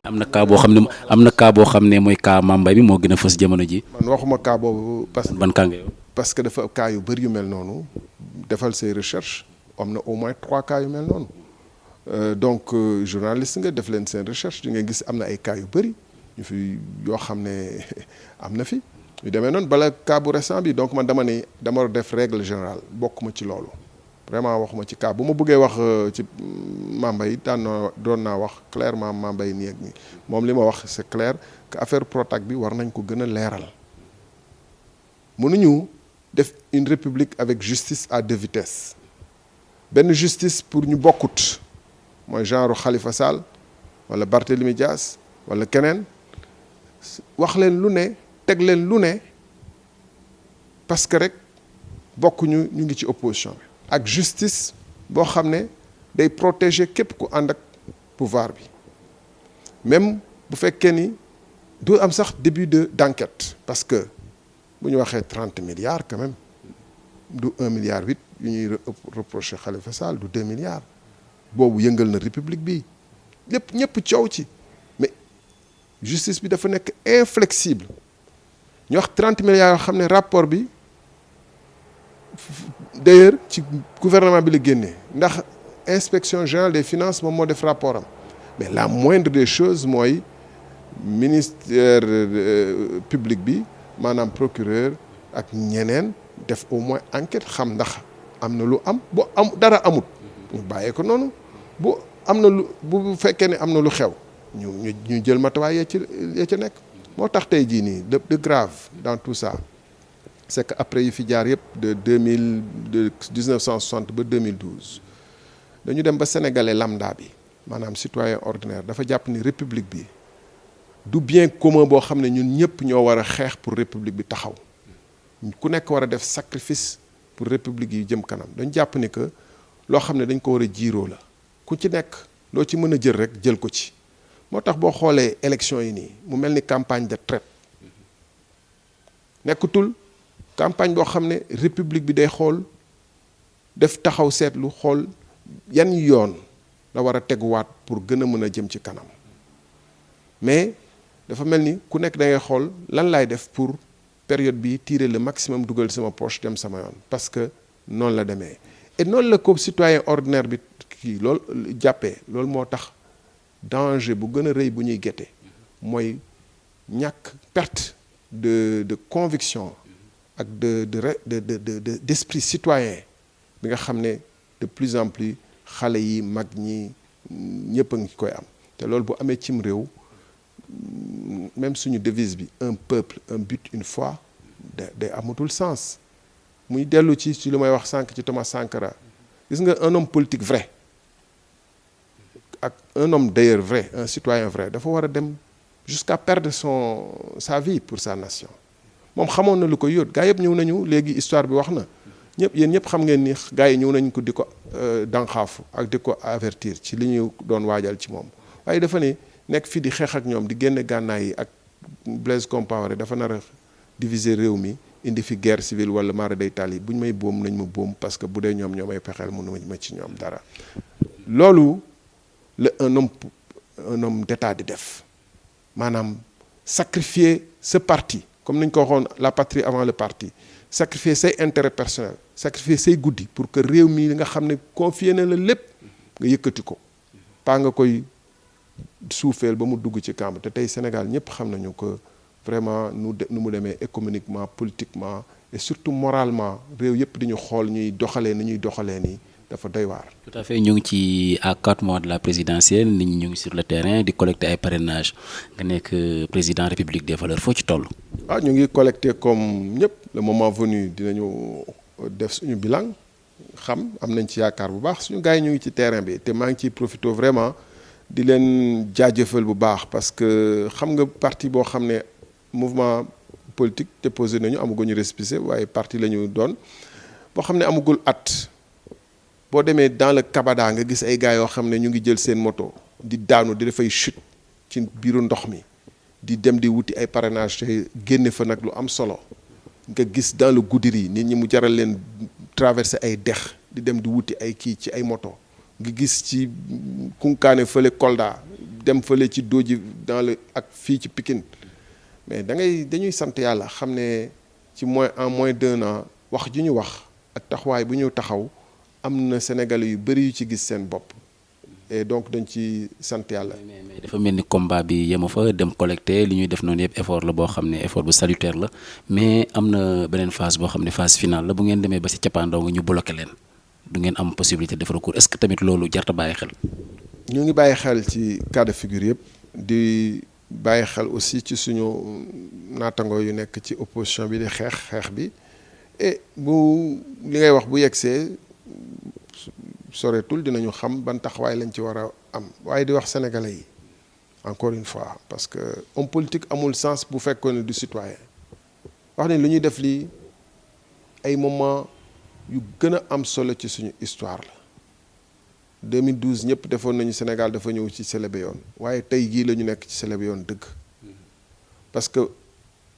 am na cas boo xam ne mooy cas Mame Mbaye bi moo gën a fës jamono ji. man waxuma cas boobu parce que ban cas nga yow. parce que dafa cas yu bëri yu mel noonu defal say recherche am na au moins 3 cas yu mel noonu donc journaliste nga def leen seen recherche di nga gis am na ay cas yu bëri ñu fi yoo xam ne am na fi yu demee noonu bala cas bu récent bi donc man dama def règle générale bokkuma ci loolu vraiment waxuma ci cas bu ma bëggee wax ci Mame Mbaye doon naa wax clairement Mame Mbaye nii ak nii moom li ma wax c'est clair que affaire Prodac bi war nañ ko gën a leeral mënuñu def une république avec justice à 2 vitesses benn justice pour ñu bokkut mooy genre Khalifa Sall wala Barthélémy Dias wala keneen wax leen lu ne teg leen lu ne parce que rek bokkuñu ñu ngi ci opposition bi ak justice boo xam ne day protéger képp ku ànd ak pouvoir bi même bu fekkee ni du am sax début d'enquête parce que bu ñu waxee 30 milliards quand même du 1,8 milliard yu ñuy reproché Khalifa Sall du 2 milliards boobu yëngal na république bi lépp ñëpp coow ci mais justice bi dafa nekk inflexible ñu wax 30 milliards yoo xam ne rapport bi d'ailleurs ci gouvernement bi la génnee ndax inspection générale des finances moom moo def rapport am mais la moindre des choses mooy ministère public bi maanaam procureur ak ñeneen def au moins enquête xam ndax am na lu am bu am dara amut ñu bàyyee ko noonu bu am na lu bu fekkee ne am na lu xew ñu jël matuwaay ya ca nekk moo tax tey jii nii de grave dans tout ça c'est que après yi fi jaar yëpp de 1960 ba 2012 dañu dem ba sénégalais lambda bi maanaam citoyen ordinaire dafa jàpp ni république bi du bien commun boo xam ne ñun ñëpp ñoo war a xeex pour république bi taxaw ku nekk war a def sacrifice pour république yi jëm kanam dañ jàpp ni que loo xam ne dañ ko war a jiiroo la ku ci nekk loo ci mën a jël rek jël ko ci moo tax boo xoolee élection yi nii mu mel ni campagne de traite nekkatul campagne boo xam ne république bi day xool def taxaw seetlu xool yan yoon la war a teguwaat pour gën a mën a jëm ci kanam mais dafa mel ni ku nekk da ngay xool lan laay def pour période bi tirer le maximum dugal sama poche dem sama yoon parce que noonu la demee et noonu la ko citoyen ordinaire bi kii loolu jàppee loolu moo tax danger bu gën a rëy bu ñuy guette mooy ñàkk perte de conviction ak d'esprit citoyen bi nga xam ne de plus en plus xale yi mag ñi ñëpp a ngi koy am te loolu bu amee cim réew même suñu devise bi un peuple un but une foi day amatul sens muy dellu ci lu may wax sànq ci Thomas Sankara gis nga un homme politique vrai ak un homme d'ailleurs vrai un citoyen vrai dafa war a dem jusqu'à perdre sa vie pour sa nation moom xamoon na lu ko yóot gaa yëpp ñëw nañu léegi histoire bi wax na yéen ñëpp xam ngeen ni gaa yi ñëw nañ ko di ko dànxaafu ak di ko avertir ci li ñu doon waajal ci moom waaye dafa ne nekk fii di xeex ak ñoom di génne gànnaay yi ak Blaise Compaoré dafa nar a diviser réew mi indi fi guerre civile wala mara day taal yi bu ñu may boom nañ ma boom parce que bu dee ñoom ñoo may pexeel mënu ma ci ñoom dara loolu la un homme d'état di def maanaam sacrifier ce parti comme nañ ko waxoon la patrie avant le parti sacrifier say intérêt personnel sacrifier say guddi pour que réew mi nga xam ne confié na la lépp nga yëkkati ko pas nga koy suufeel ba mu dugg ci kàmb te tey Sénégal ñëpp xam nañu que vraiment nu mu demee économiquement politiquement et surtout moralement réew yëpp di ñu xool ñuy doxalee ni ñuy doxalee nii dafa doy waar. tout à fait ñu ngi ci à 4 mois de la présidentielle nit ñi ñu ngi sur le terrain di collecter ay parrainage nga nekk président République des valeurs foo ci toll. ñu ngi collecter comme ñëpp le moment venu dinañu def suñu bilan xam am nañ ci yaakaar bu baax suñu gars yi ñu ngi ci terrain bi te maa ngi ciy profité vraiment di leen jaajëfal bu baax parce que xam nga parti boo xam ne mouvement politique déposé nañu amaguñu récépissé waaye parti la ñu doon boo xam ne amagul at. boo demee dans le Kabada nga gis ay gars yoo xam ne ñu ngi jël seen moto di daanu di dafay chute ci biiru ndox mi di dem di wuti ay parrainage te génne fa nag lu am solo nga gis dans le Goudiri nit ñi mu jaral leen traverser ay dex di dem di wuti ay kii ci ay moto nga gis ci Kunkaane fële Kolda dem fële ci Dodji dans le ak fii ci Pikine mais dañuy sant yàlla xam ne ci en moins d'1 an wax ju ñu wax ak taxawaay bu ñu taxaw am na Sénégalais yu bëri yu ci gis seen bopp et donc dañ ci sant yàlla. mais dafa mel ni combat bi yemu fa dem collecté li ñuy def noonu yëpp effort la boo xam ne effort bu salutaire la mais am na beneen phase boo xam ne phase finale la bu ngeen demee ba si cappaandaw nga ñu bloqué leen du ngeen am possibilité def recours est-ce que tamit loolu jarta bàyyi xel. ñu ngi bàyyi xel ci cas de figure yëpp di bàyyi xel aussi ci suñu naataangoo yu nekk ci opposition bi di xeex bi et bu li ngay wax bu yegsee soreetul dinañu xam ban taxawaay lañ ci war a am waaye di wax sénégalais yi encore une fois parce que homme politique amul sens bu fekkoon ne du citoyen wax ni lu ñuy def lii ay moment yu gën a am solo ci suñu histoire la 2012 ñëpp defoon nañu Sénégal dafa ñëw ci selebe yoon waaye tey jii la ñu nekk ci selebe yoon dëgg parce que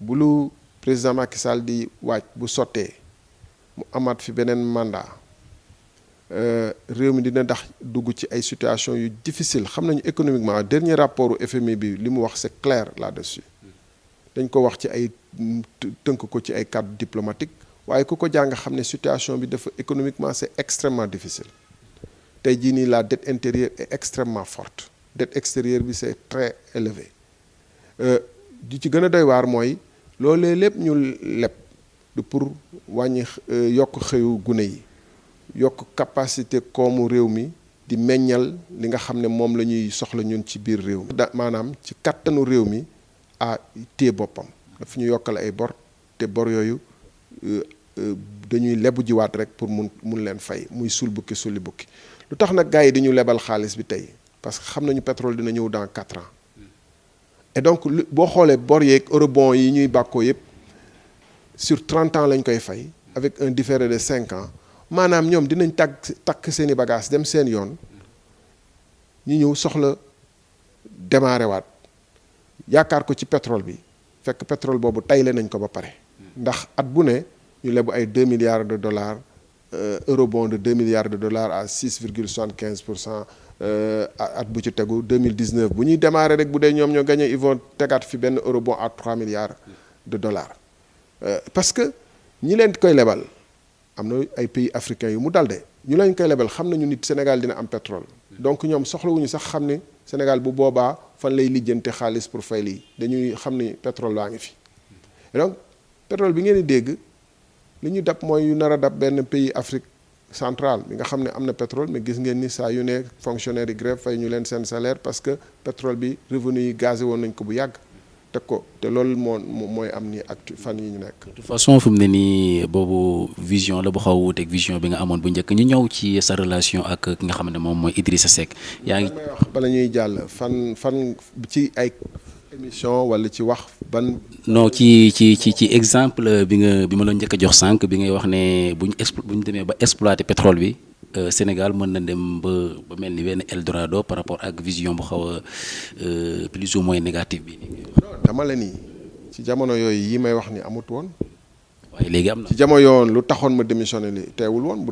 bu lu président Macky Sall di waaj bu sottee mu amaat fi beneen mandat réew mi dina dax dugg ci ay situation yu difficile xam nañu économiquement dernier rapport u FMI bi li mu wax c'est clair là-dessus dañ ko wax ci ay tënk ko ci ay cadre diplomatique waaye ku ko jàng xam ne situation bi dafa économiquement c'est extrêmement difficile tey jii nii la dette intérieure est extrêmement forte dette extérieure bi c'est très élevé di ci gën a doy waar mooy loolee lépp ñu leb du pour wàññi yokk xëyu gune yi yokk capacité koomu réew mi di meññal li nga xam ne moom la ñuy soxla ñun ci biir réew mi maanaam ci kattanu réew mi à téye boppam dafa ñu yokkal ay bor te bor yooyu dañuy lebu jiwaat rek pour mun leen fay muy sul bukki sulli bukki lu tax nag gars yi dañu lebal xaalis bi tey parce que xam nañu pétrole dina ñëw dans 4 ans et donc boo xoolee bor yeeg eurobond yi ñuy bàkkoo yëpp sur 30 ans lañ koy fay avec un différé de 5 ans maanaam ñoom dinañ takk seeni bagage dem seen yoon ñu ñëw soxla démarrer waat yaakaar ko ci pétrole bi fekk pétrole boobu tayle nañ ko ba pare ndax at bu ne ñu lebu ay 2 milliards de dollars eurobond de 2 milliards de dollars à 6,75% at bu ci tegu 2019 bu ñuy démarrer rek bu dee ñoom ñoo gagné ils vont tegaat fi benn eurobond à 3 milliards de dollars parce que ñi leen koy lebal am na ay pays africains yu mu dal de ñu leen koy lebal xam nañu nit Sénégal dina am pétrole donc ñoom soxlawuñu sax xam ne Sénégal bu boobaa fan lay lijjante xaalis pour fay lii dañuy xam ni pétrole baa ngi fi donc pétrole bi ngeen di dégg li ñu dab mooy yu nar a dab benn pays Afrique centrale bi nga xam ne am na pétrole mais gis ngeen ni saa yu ne fonctionnaire yi grève fay ñu leen seen salaire parce que pétrole bi revenu yi gazé woon nañ ko bu yàgg teg ko te loolu mooy am ni ak fan yi ñu nekk. de toute façon fi mu ne nii boobu vision la bu xaw a wuuteeg vision bi nga amoon bu njëkk ñu ñëw ci sa relation ak ki nga xam ne moom mooy Idrissa Seck. yaa ngi may wax bala ñuy jàll fan ci ay émission wala ci wax ban. non ci exemple bi ma la njëkk a jox sànq bi ngay wax ne bu ñu demee ba exploiter pétrole bi. Sénégal mën na dem ba mel ni benn Eldorado par rapport ak vision bu xaw a plus ou moins négative bi. dama la nii ci jamono yooyu yi may wax ni amut woon. waaye léegi am na. ci jamono yoon lu taxoon ma démissionné li teewul woon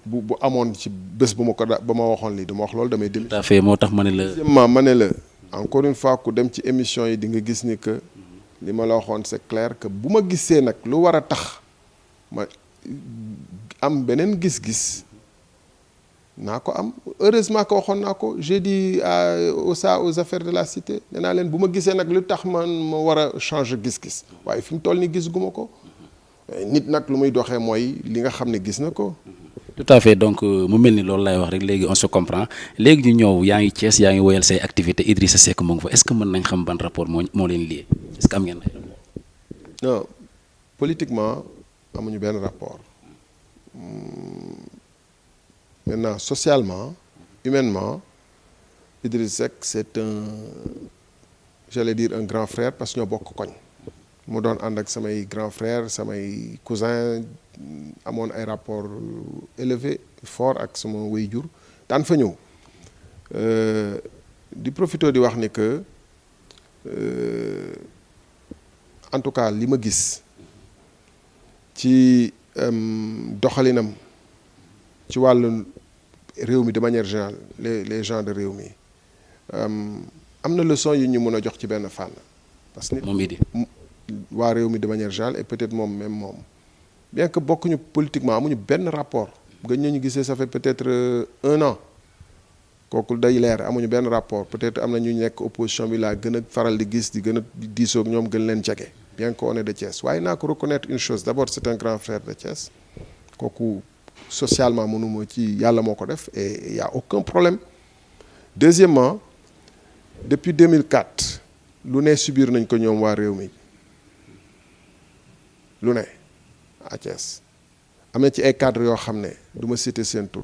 bu amoon ci bés bu ma ko ba ma waxoon lii dama wax loolu damay démissionné. tout à fait moo tax ma ne la. deuxièmement ma ne la encore une fois ku dem ci émission yi di nga gis ni que li ma la waxoon c'est clair que bu ma gisee nag lu war a tax ma am beneen gis-gis. naa ko am heureusement que waxoon naa ko j'ai dit aux affaires de la cité nee naa leen bu ma gisee nag lu tax ma war a changer gis-gis waaye fi mu toll ni gis guma ko nit nag lu muy doxee mooy li nga xam ne gis na ko. tout à fait donc mu mel ni loolu lay wax rek léegi on se comprend léegi ñu ñëw yaa ngi Thiès yaa ngi woyal say activité Idrissa Seck mu ngi fa est-ce que mën nañ xam ban rapport moo leen lié est-ce que am ngeen ay rapport. non politiquement amuñu benn rapport. Maintenant, socialement, humainement, Idriss Seck, c'est j'allais dire un grand frère parce que ñoo bokk koñ. mu doon ànd ak samay grand frère samay cousin amoon ay rapport élevé fort ak sama waajur daan fa ñëw di profité di wax ni que en tout cas li ma gis ci doxalinam ci wàllu réew mi de manière générale les gens de réew mi am na leçon yu ñu mën a jox ci benn fànn parce que moom Idi waa réew mi de manière générale et peut-être moom même moom bien que bokkuñu politiquement amuñu benn rapport gën ñu gisee ça fait peut-être 1 an kooku day leer amuñu benn rapport peut-être am na ñu nekk opposition bi laa gën a faral di gis di gën a diisoo ak ñoom gën leen jege bien qu'on est de Thiès waaye naa ko reconnaître une chose d'abord c'est un grand frère de Thiès kooku socialement mënuma ci yàlla moo ko def et il y a aucun problème. Deuxièmement depuis 2004 lu ne subir nañ ko ñoom waa réew mi lu ne à Thiès am na ci ay cadres yoo xam ne du ma citer seen tur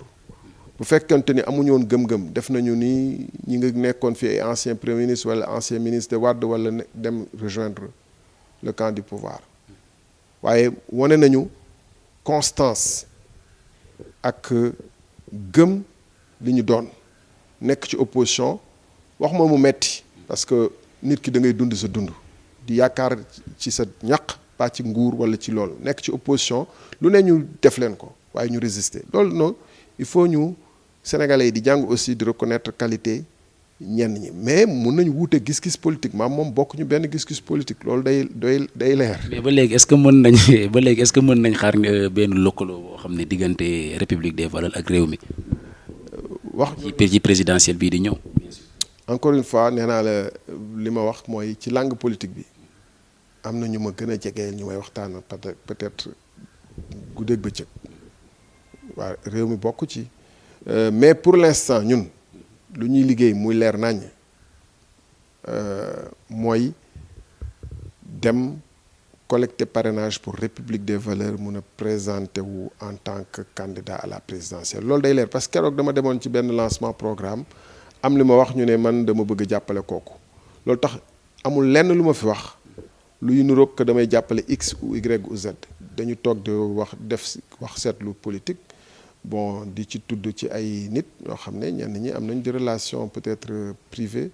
bu fekkente ni amuñu woon gëm-gëm def nañu ni ñi nga nekkoon fi ay ancien premier ministre wala ancien ministre de Wade wala dem rejoindre le camp du pouvoir waaye wane nañu constance ak gëm li ñu doon nekk ci opposition wax ma mu metti parce que nit ki da ngay dund sa dund di yaakaar ci sa ñaq pas ci nguur wala ci loolu nekk ci opposition lu ne ñu def leen ko waaye ñu résister loolu noonu il faut ñu sénégalais yi di jàng aussi di reconnaître qualité ñenn ñi mais mun nañu wuute gis-gis politique maam moom bokk ñu benn gis-gis politique loolu day leer. mais ba léegi est-ce que mën nañ xaar benn lëkkaloo boo xam ne diggante République des valeurs ak réew mi. wax ci présidentielle bii di ñëw. encore une fois nee naa la li ma wax mooy ci langue politique bi am na ñu ma gën a jege ñu may waxtaan peut-être guddeeg bëccëg waa réew mi bokk ci mais pour l'instant ñun lu ñuy liggéey muy leer nañ mooy dem collecter parrainage pour République des valeurs mun a présenter wu en tant que candidat à la présidentielle loolu day leer parce que keroog dama demoon ci benn lancement programme am li ma wax ñu ne man dama bëgg a jàppale kooku loolu tax amul lenn lu ma fi wax luy niroog que damay jàppale X ou Y ou Z dañu toog di wax seetlu politique bon di ci tudd ci ay nit ñoo xam ne ñenn ñi am nañ di relation peut-être privée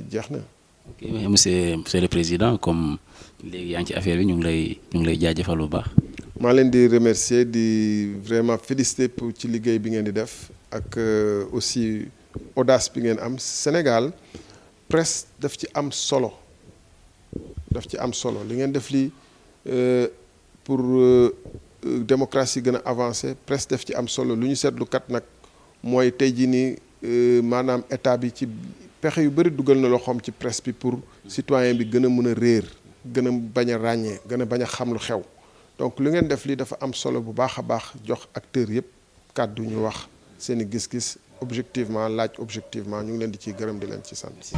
jeex na. ok monsieur le président comme léegi yaa ngi ci affaire bi ñu ngi lay jaajëfal bu baax. maa leen di remercier di vraiment féliciter pour ci liggéey bi ngeen di def ak aussi audace bi ngeen am Sénégal presse daf ci am solo li ngeen def lii pour démocratie gën a avancer presse daf ci am solo lu ñu seetlu kat nag mooy tey jii nii maanaam état bi ci pexe yu bëri dugal na loxoom ci presse bi pour citoyen bi gën a mën a réer gën a bañ a ràññee gën a bañ a xam lu xew donc lu ngeen def lii dafa am solo bu baax a baax jox acteurs yëpp kàddu ñu wax seeni gis-gis objectivement laaj objectivement ñu ngi leen di ciy gërëm di leen ci sant.